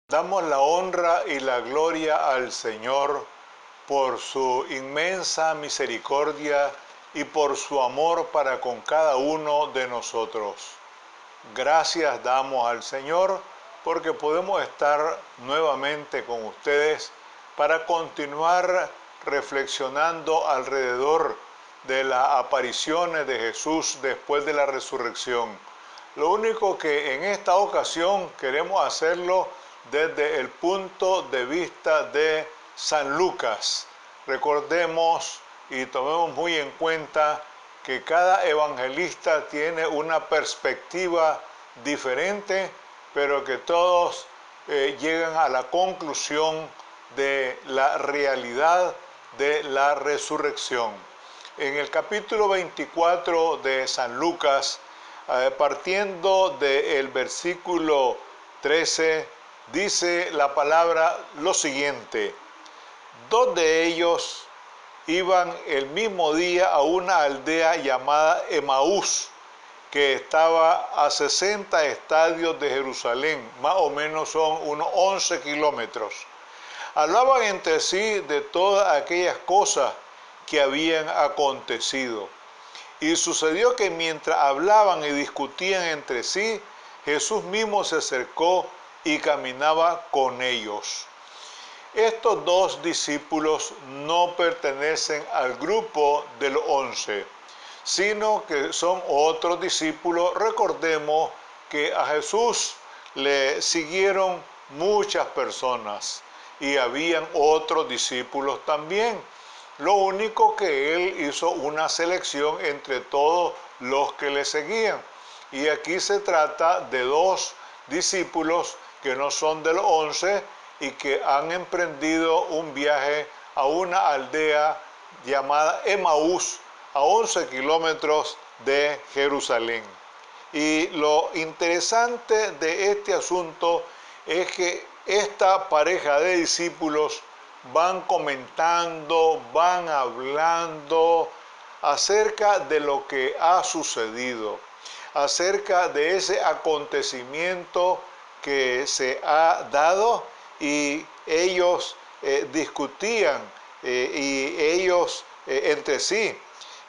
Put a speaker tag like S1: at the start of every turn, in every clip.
S1: Damos la honra y la gloria al Señor por su inmensa misericordia y por su amor para con cada uno de nosotros. Gracias damos al Señor porque podemos estar nuevamente con ustedes para continuar reflexionando alrededor de las apariciones de Jesús después de la resurrección. Lo único que en esta ocasión queremos hacerlo desde el punto de vista de San Lucas. Recordemos y tomemos muy en cuenta que cada evangelista tiene una perspectiva diferente, pero que todos llegan a la conclusión de la realidad de la resurrección. En el capítulo 24 de San Lucas, partiendo del versículo 13, dice la palabra lo siguiente: dos de ellos iban el mismo día a una aldea llamada Emaús, que estaba a 60 estadios de Jerusalén, más o menos son unos 11 kilómetros. Hablaban entre sí de todas aquellas cosas que habían acontecido. Y sucedió que mientras hablaban y discutían entre sí, Jesús mismo se acercó y caminaba con ellos. Estos dos discípulos no pertenecen al grupo de los 11, sino que son otros discípulos. Recordemos que a Jesús le siguieron muchas personas y habían otros discípulos también. Lo único que él hizo una selección entre todos los que le seguían. Y aquí se trata de dos discípulos que no son de los 11 y que han emprendido un viaje a una aldea llamada Emaús, a 11 kilómetros de Jerusalén. Y lo interesante de este asunto es que esta pareja de discípulos van comentando, van hablando acerca de lo que ha sucedido, acerca de ese acontecimiento que se ha dado, y ellos discutían y ellos entre sí,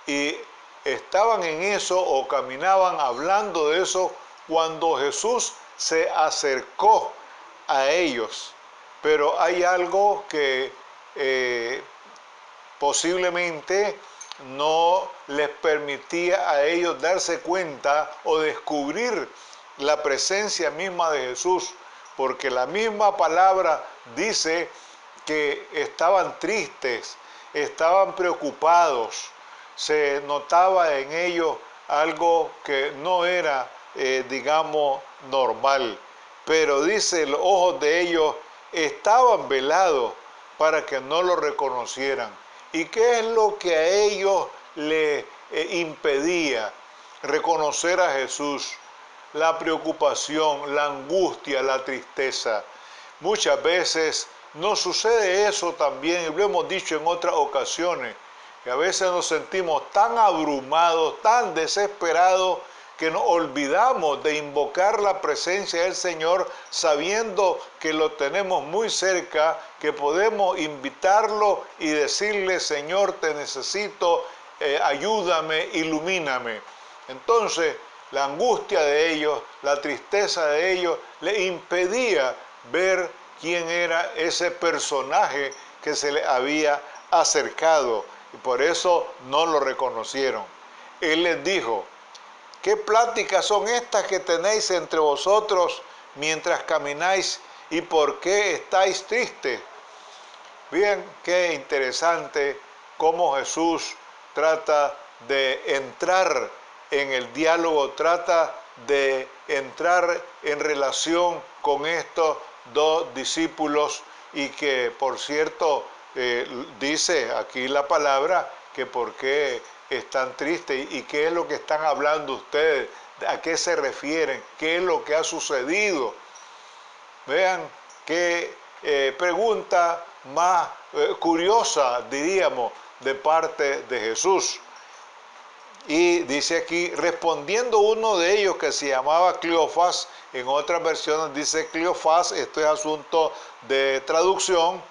S1: y estaban en eso o caminaban hablando de eso cuando Jesús se acercó a ellos. Pero hay algo que posiblemente no les permitía a ellos darse cuenta o descubrir la presencia misma de Jesús, porque la misma palabra dice que estaban tristes, estaban preocupados, se notaba en ellos algo que no era, digamos, normal. Pero dice, los ojos de ellos estaban velados para que no lo reconocieran. ¿Y qué es lo que a ellos les impedía reconocer a Jesús? La preocupación, la angustia, la tristeza. Muchas veces nos sucede eso también, y lo hemos dicho en otras ocasiones, que a veces nos sentimos tan abrumados, tan desesperados, que nos olvidamos de invocar la presencia del Señor, sabiendo que lo tenemos muy cerca, que podemos invitarlo y decirle: Señor, te necesito, ayúdame, ilumíname. Entonces, la angustia de ellos, la tristeza de ellos, le impedía ver quién era ese personaje que se le había acercado, y por eso no lo reconocieron. Él les dijo: ¿qué pláticas son estas que tenéis entre vosotros mientras camináis, y por qué estáis tristes? Bien, qué interesante cómo Jesús trata de entrar en el diálogo, trata de entrar en relación con estos dos discípulos, y que, por cierto, dice aquí la palabra que por qué están tristes y qué es lo que están hablando ustedes, a qué se refieren, qué es lo que ha sucedido. Vean qué pregunta más curiosa, diríamos, de parte de Jesús. Y dice aquí, respondiendo uno de ellos que se llamaba Cleofas, en otras versiones dice Cleofas, esto es asunto de traducción,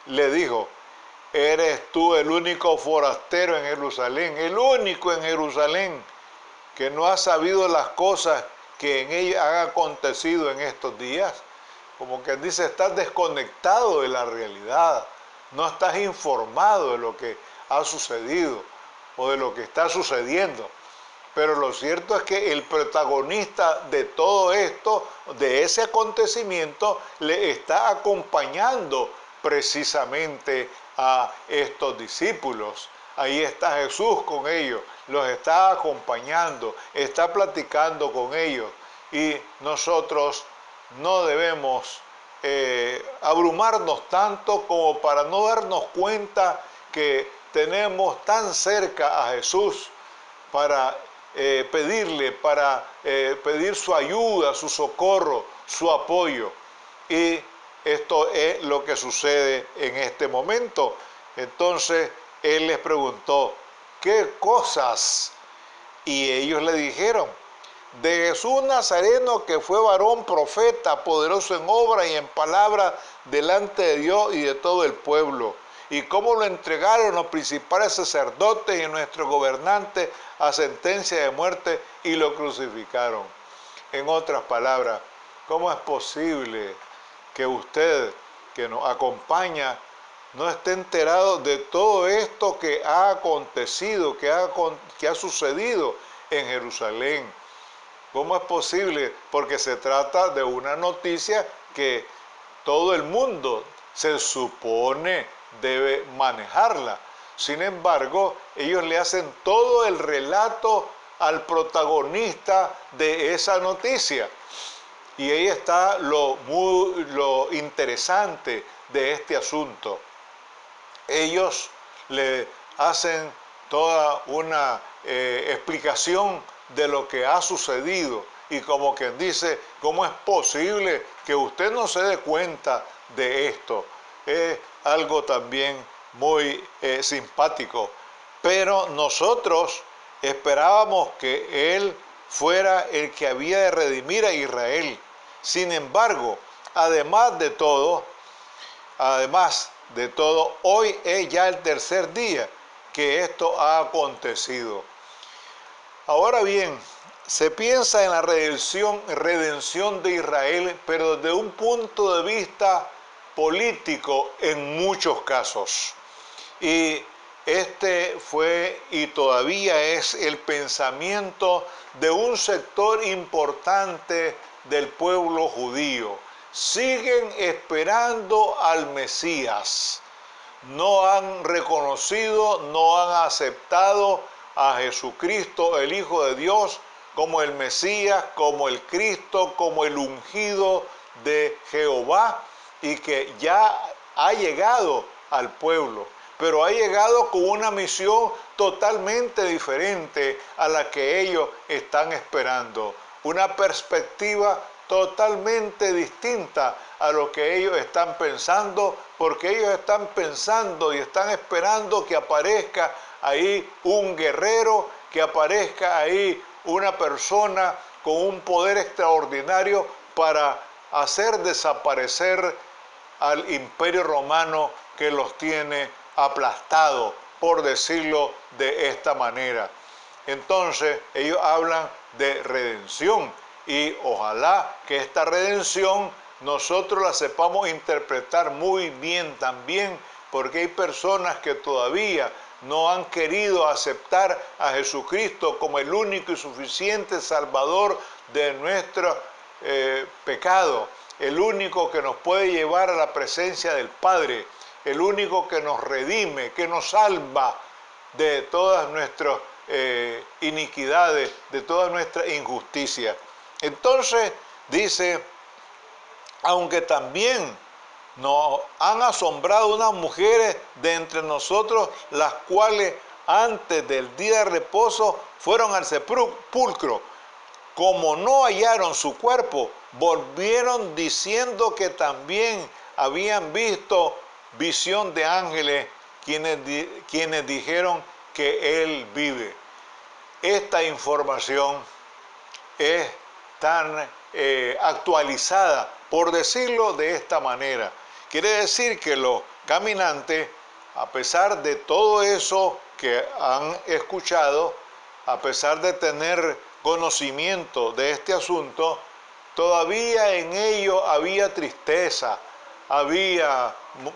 S1: le dijo, ¿eres tú el único forastero en Jerusalén, el único en Jerusalén que no ha sabido las cosas que en ella han acontecido en estos días? Como que dice, estás desconectado de la realidad, no estás informado de lo que ha sucedido o de lo que está sucediendo. Pero lo cierto es que el protagonista de todo esto, de ese acontecimiento, le está acompañando precisamente a estos discípulos. Ahí está Jesús con ellos, los está acompañando, está platicando con ellos. Y nosotros no debemos abrumarnos tanto como para no darnos cuenta que tenemos tan cerca a Jesús para pedirle, para pedir su ayuda, su socorro, su apoyo. Y esto es lo que sucede en este momento. Entonces él les preguntó, ¿qué cosas? Y ellos le dijeron, de Jesús Nazareno, que fue varón profeta, poderoso en obra y en palabra delante de Dios y de todo el pueblo, y cómo lo entregaron los principales sacerdotes y nuestros gobernantes a sentencia de muerte y lo crucificaron. En otras palabras, ¿cómo es posible que usted, que nos acompaña, no esté enterado de todo esto que ha acontecido, que ha sucedido en Jerusalén? ¿Cómo es posible? Porque se trata de una noticia que todo el mundo se supone debe manejarla. Sin embargo, ellos le hacen todo el relato al protagonista de esa noticia. Y ahí está lo interesante de este asunto. Ellos le hacen toda una explicación de lo que ha sucedido y como quien dice, ¿cómo es posible que usted no se dé cuenta de esto? Es algo también muy simpático, pero nosotros esperábamos que Él fuera el que había de redimir a Israel. Sin embargo, además de todo, hoy es ya el tercer día que esto ha acontecido. Ahora bien, se piensa en la redención de Israel, pero desde un punto de vista político en muchos casos. Y este fue y todavía es el pensamiento de un sector importante del pueblo judío. Siguen esperando al Mesías. No han reconocido, no han aceptado a Jesucristo, el Hijo de Dios, como el Mesías, como el Cristo, como el ungido de Jehová, y que ya ha llegado al pueblo, pero ha llegado con una misión totalmente diferente a la que ellos están esperando, una perspectiva totalmente distinta a lo que ellos están pensando, porque ellos están pensando y están esperando que aparezca ahí un guerrero, que aparezca ahí una persona con un poder extraordinario para hacer desaparecer al imperio romano que los tiene aplastados, por decirlo de esta manera. Entonces ellos hablan de redención y ojalá que esta redención nosotros la sepamos interpretar muy bien también, porque hay personas que todavía no han querido aceptar a Jesucristo como el único y suficiente Salvador de nuestro pecado, el único que nos puede llevar a la presencia del Padre, el único que nos redime, que nos salva de todas nuestras iniquidades, de toda nuestra injusticia. Entonces dice, aunque también nos han asombrado unas mujeres de entre nosotros, las cuales antes del día de reposo fueron al sepulcro. Como no hallaron su cuerpo, volvieron diciendo que también habían visto visión de ángeles quienes dijeron que Él vive. esta información es tan actualizada, por decirlo de esta manera. Quiere decir que los caminantes, a pesar de todo eso que han escuchado, a pesar de tener conocimiento de este asunto, todavía en ello había tristeza, había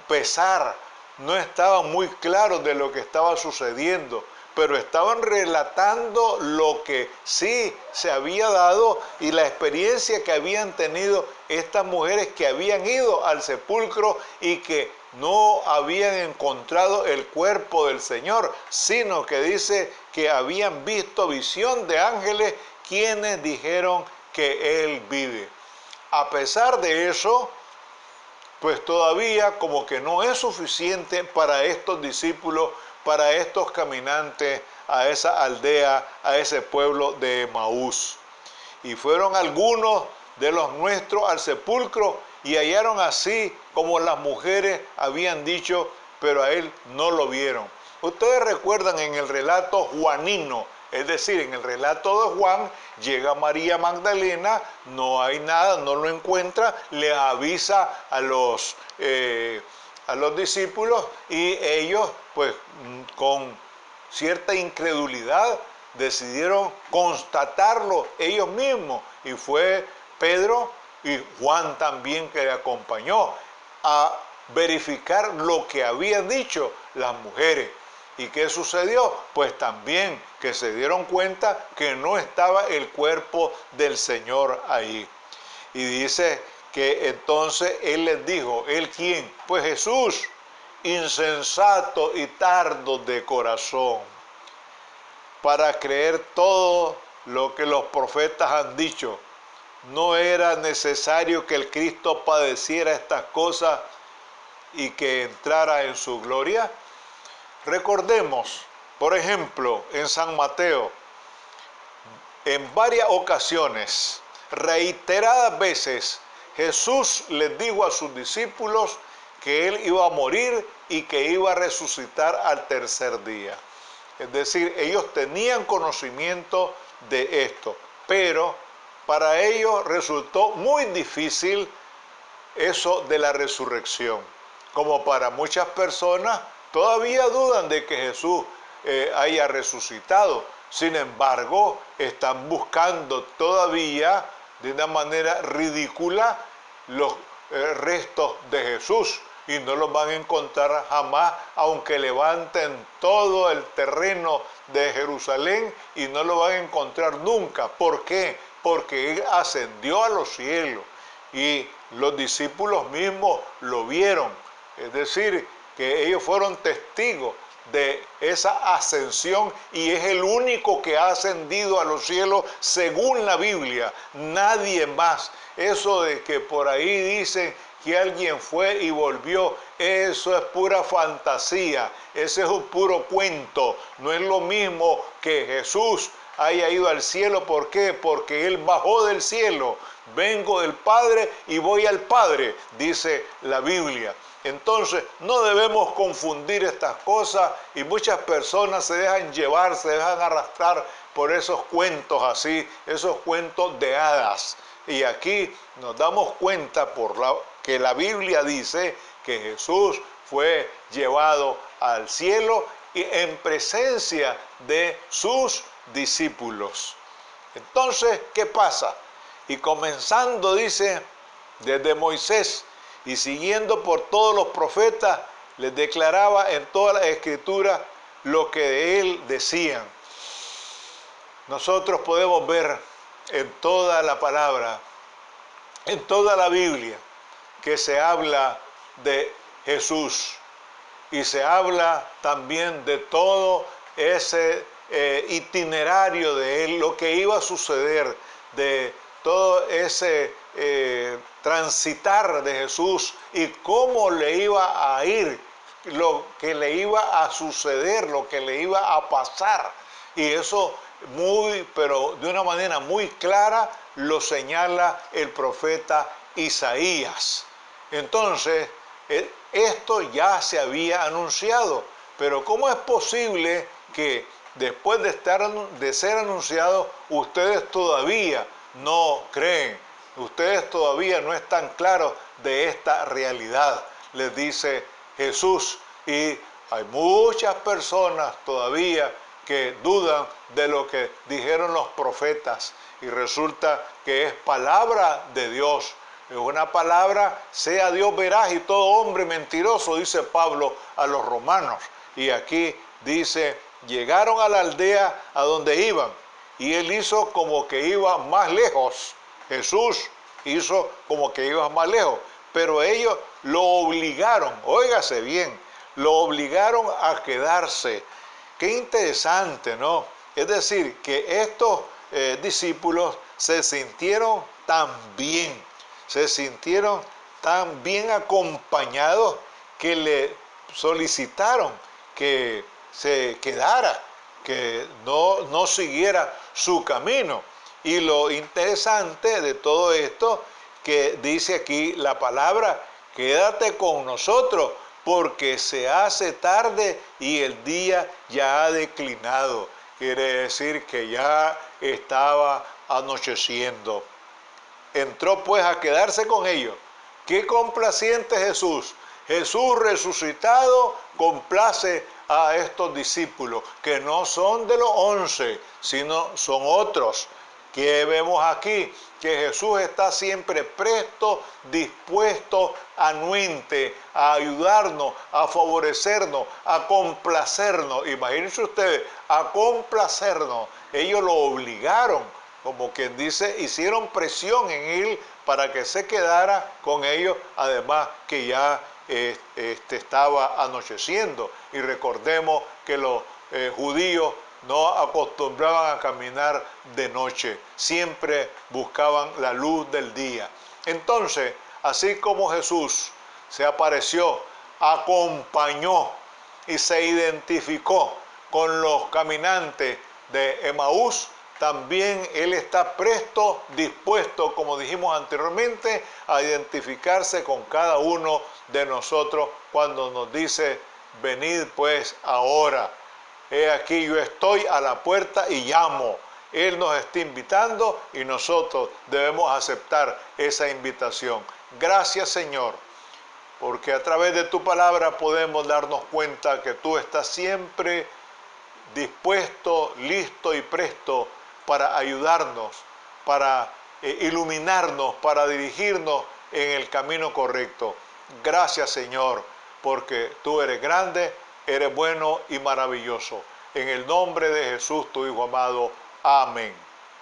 S1: pesar, no estaban muy claros de lo que estaba sucediendo, pero estaban relatando lo que sí se había dado y la experiencia que habían tenido estas mujeres que habían ido al sepulcro y que no habían encontrado el cuerpo del Señor, sino que dice que habían visto visión de ángeles quienes dijeron que Él vive. A pesar de eso, pues todavía como que no es suficiente para estos discípulos, para estos caminantes a esa aldea, a ese pueblo de Emaús. Y fueron algunos de los nuestros al sepulcro y hallaron así como las mujeres habían dicho, pero a él no lo vieron. Ustedes recuerdan en el relato juanino, es decir, en el relato de Juan, llega María Magdalena, no hay nada, no lo encuentra, le avisa a los discípulos y ellos, pues, con cierta incredulidad, decidieron constatarlo ellos mismos. Y fue Pedro y Juan también que le acompañó a verificar lo que habían dicho las mujeres. ¿Y qué sucedió? Pues también que se dieron cuenta que no estaba el cuerpo del Señor ahí. Y dice que entonces Él les dijo, ¿Él quién? Pues Jesús, insensato y tardo de corazón, para creer todo lo que los profetas han dicho. ¿No era necesario que el Cristo padeciera estas cosas y que entrara en su gloria? Recordemos, por ejemplo, en San Mateo, en varias ocasiones, reiteradas veces, Jesús les dijo a sus discípulos que Él iba a morir y que iba a resucitar al tercer día. Es decir, ellos tenían conocimiento de esto, pero para ellos resultó muy difícil eso de la resurrección. Como para muchas personas todavía dudan de que Jesús haya resucitado. Sin embargo, están buscando todavía de una manera ridícula los restos de Jesús y no los van a encontrar jamás, aunque levanten todo el terreno de Jerusalén y no lo van a encontrar nunca. ¿Por qué? Porque Él ascendió a los cielos y los discípulos mismos lo vieron. Es decir, que ellos fueron testigos de esa ascensión y es el único que ha ascendido a los cielos según la Biblia, nadie más. Eso de que por ahí dicen que alguien fue y volvió, eso es pura fantasía, ese es un puro cuento, no es lo mismo que Jesús haya ido al cielo. ¿Por qué? Porque Él bajó del cielo, vengo del Padre y voy al Padre, dice la Biblia. Entonces, no debemos confundir estas cosas y muchas personas se dejan llevar, se dejan arrastrar por esos cuentos así, esos cuentos de hadas. Y aquí nos damos cuenta que la Biblia dice que Jesús fue llevado al cielo y en presencia de sus discípulos. Entonces, ¿qué pasa? Y comenzando, dice, desde Moisés, y siguiendo por todos los profetas, les declaraba en toda la Escritura lo que de él decían. Nosotros podemos ver en toda la palabra, en toda la Biblia, que se habla de Jesús y se habla también de todo ese itinerario de él, lo que iba a suceder, de todo ese transitar de Jesús y cómo le iba a ir, lo que le iba a suceder, lo que le iba a pasar. Y eso pero de una manera muy clara lo señala el profeta Isaías. Entonces, esto ya se había anunciado, pero ¿cómo es posible que después de ser anunciado, ustedes todavía no creen. Ustedes todavía no están claros de esta realidad, les dice Jesús. Y hay muchas personas todavía que dudan de lo que dijeron los profetas. Y resulta que es palabra de Dios. Es una palabra, sea Dios veraz y todo hombre mentiroso, dice Pablo a los romanos. Y aquí dice, llegaron a la aldea a donde iban, y él hizo como que iba más lejos. Jesús hizo como que iba más lejos, pero ellos lo obligaron, óigase bien, lo obligaron a quedarse. Qué interesante, ¿no? Es decir, que estos discípulos se sintieron tan bien acompañados que le solicitaron que se quedara, que no siguiera su camino. Y lo interesante de todo esto, que dice aquí la palabra, quédate con nosotros, porque se hace tarde y el día ya ha declinado. Quiere decir que ya estaba anocheciendo. Entró pues a quedarse con ellos. Qué complaciente Jesús. Jesús resucitado complace a estos discípulos, que no son de los 11, sino son otros. ¿Qué vemos aquí? Que Jesús está siempre presto, dispuesto, anuente a ayudarnos, a favorecernos, a complacernos. Imagínense ustedes, a complacernos. Ellos lo obligaron, como quien dice, hicieron presión en él para que se quedara con ellos, además que ya estaba anocheciendo. Y recordemos que los judíos no acostumbraban a caminar de noche, siempre buscaban la luz del día. Entonces, así como Jesús se apareció, acompañó y se identificó con los caminantes de Emaús, también Él está presto, dispuesto, como dijimos anteriormente, a identificarse con cada uno de nosotros cuando nos dice, venid pues ahora. He aquí yo estoy a la puerta y llamo. Él nos está invitando y nosotros debemos aceptar esa invitación. Gracias, Señor, porque a través de tu palabra podemos darnos cuenta que tú estás siempre dispuesto, listo y presto para ayudarnos, para iluminarnos, para dirigirnos en el camino correcto. Gracias, Señor, porque tú eres grande, eres bueno y maravilloso. En el nombre de Jesús, tu Hijo amado. Amén.